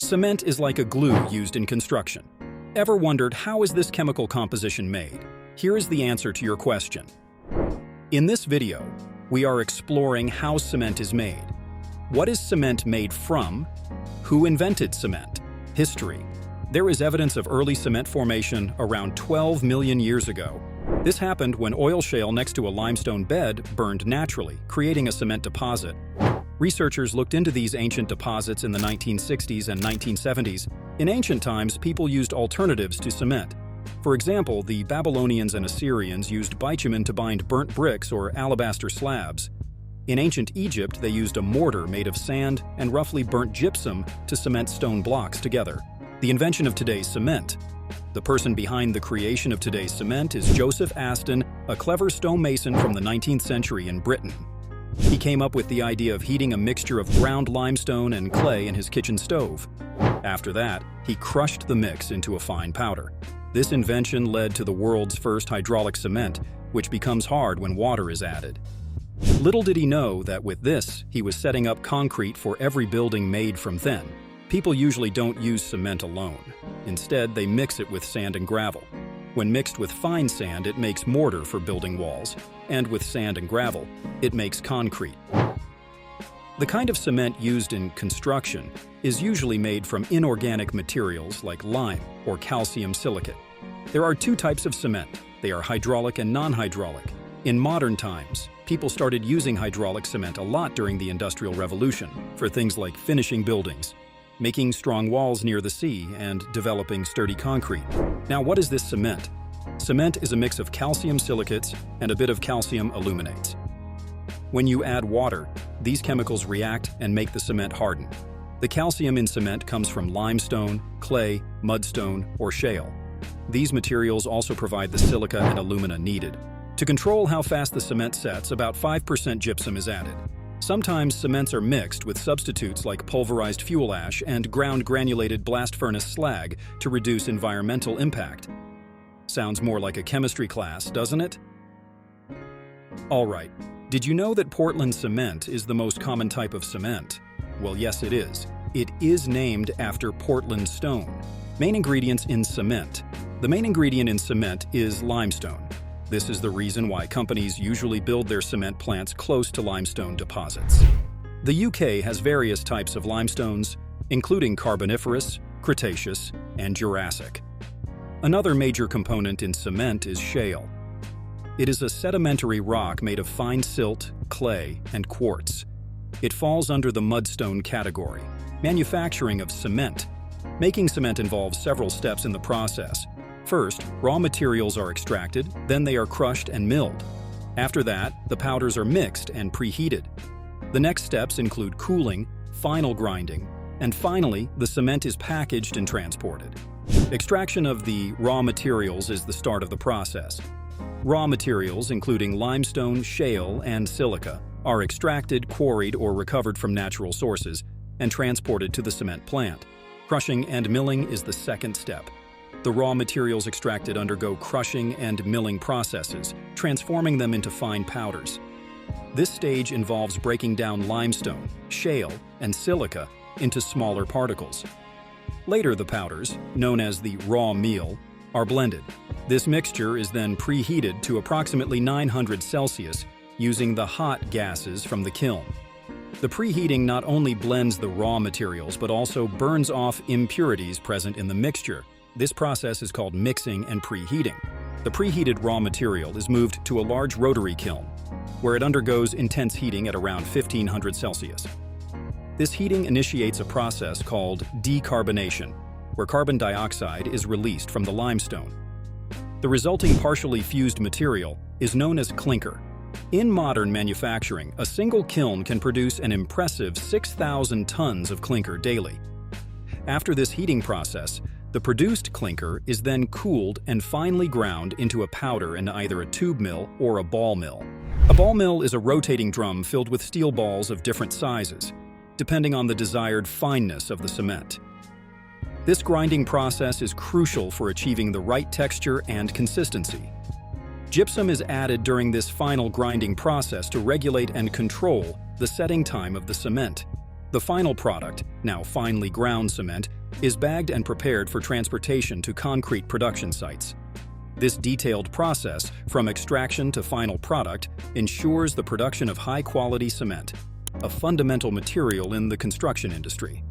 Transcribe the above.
Cement is like a glue used in construction. Ever wondered, how is this chemical composition made? Here is the answer to your question. In this video, we are exploring how cement is made. What is cement made from? Who invented cement? History. There is evidence of early cement formation around 12 million years ago. This happened when oil shale next to a limestone bed burned naturally, creating a cement deposit. Researchers looked into these ancient deposits in the 1960s and 1970s. In ancient times, people used alternatives to cement. For example, the Babylonians and Assyrians used bitumen to bind burnt bricks or alabaster slabs. In ancient Egypt, they used a mortar made of sand and roughly burnt gypsum to cement stone blocks together. The invention of today's cement. The person behind the creation of today's cement is Joseph Aston, a clever stonemason from the 19th century in Britain. He came up with the idea of heating a mixture of ground limestone and clay in his kitchen stove. After that, he crushed the mix into a fine powder. This invention led to the world's first hydraulic cement, which becomes hard when water is added. Little did he know that with this, he was setting up concrete for every building made from then. People usually don't use cement alone. Instead, they mix it with sand and gravel. When mixed with fine sand, it makes mortar for building walls, and with sand and gravel, it makes concrete. The kind of cement used in construction is usually made from inorganic materials like lime or calcium silicate. There are two types of cement. They are hydraulic and non-hydraulic. In modern times, people started using hydraulic cement a lot during the Industrial Revolution for things like finishing buildings, making strong walls near the sea, and developing sturdy concrete. Now, what is this cement? Cement is a mix of calcium silicates and a bit of calcium aluminates. When you add water, these chemicals react and make the cement harden. The calcium in cement comes from limestone, clay, mudstone, or shale. These materials also provide the silica and alumina needed. To control how fast the cement sets, about 5% gypsum is added. Sometimes cements are mixed with substitutes like pulverized fuel ash and ground granulated blast furnace slag to reduce environmental impact. Sounds more like a chemistry class, doesn't it? Alright, did you know that Portland cement is the most common type of cement? Well, yes it is. It is named after Portland stone. Main ingredients in cement. The main ingredient in cement is limestone. This is the reason why companies usually build their cement plants close to limestone deposits. The UK has various types of limestones, including Carboniferous, Cretaceous, and Jurassic. Another major component in cement is shale. It is a sedimentary rock made of fine silt, clay, and quartz. It falls under the mudstone category. Manufacturing of cement. Making cement involves several steps in the process. First, raw materials are extracted, then they are crushed and milled. After that, the powders are mixed and preheated. The next steps include cooling, final grinding, and finally, the cement is packaged and transported. Extraction of the raw materials is the start of the process. Raw materials, including limestone, shale, and silica, are extracted, quarried, or recovered from natural sources and transported to the cement plant. Crushing and milling is the second step. The raw materials extracted undergo crushing and milling processes, transforming them into fine powders. This stage involves breaking down limestone, shale, and silica into smaller particles. Later, the powders, known as the raw meal, are blended. This mixture is then preheated to approximately 900 Celsius using the hot gases from the kiln. The preheating not only blends the raw materials but also burns off impurities present in the mixture. This process is called mixing and preheating. The preheated raw material is moved to a large rotary kiln, where it undergoes intense heating at around 1500 Celsius. This heating initiates a process called decarbonation, where carbon dioxide is released from the limestone. The resulting partially fused material is known as clinker. In modern manufacturing, a single kiln can produce an impressive 6,000 tons of clinker daily. After this heating process, the produced clinker is then cooled and finely ground into a powder in either a tube mill or a ball mill. A ball mill is a rotating drum filled with steel balls of different sizes, depending on the desired fineness of the cement. This grinding process is crucial for achieving the right texture and consistency. Gypsum is added during this final grinding process to regulate and control the setting time of the cement. The final product, now finely ground cement, is bagged and prepared for transportation to concrete production sites. This detailed process, from extraction to final product, ensures the production of high-quality cement, a fundamental material in the construction industry.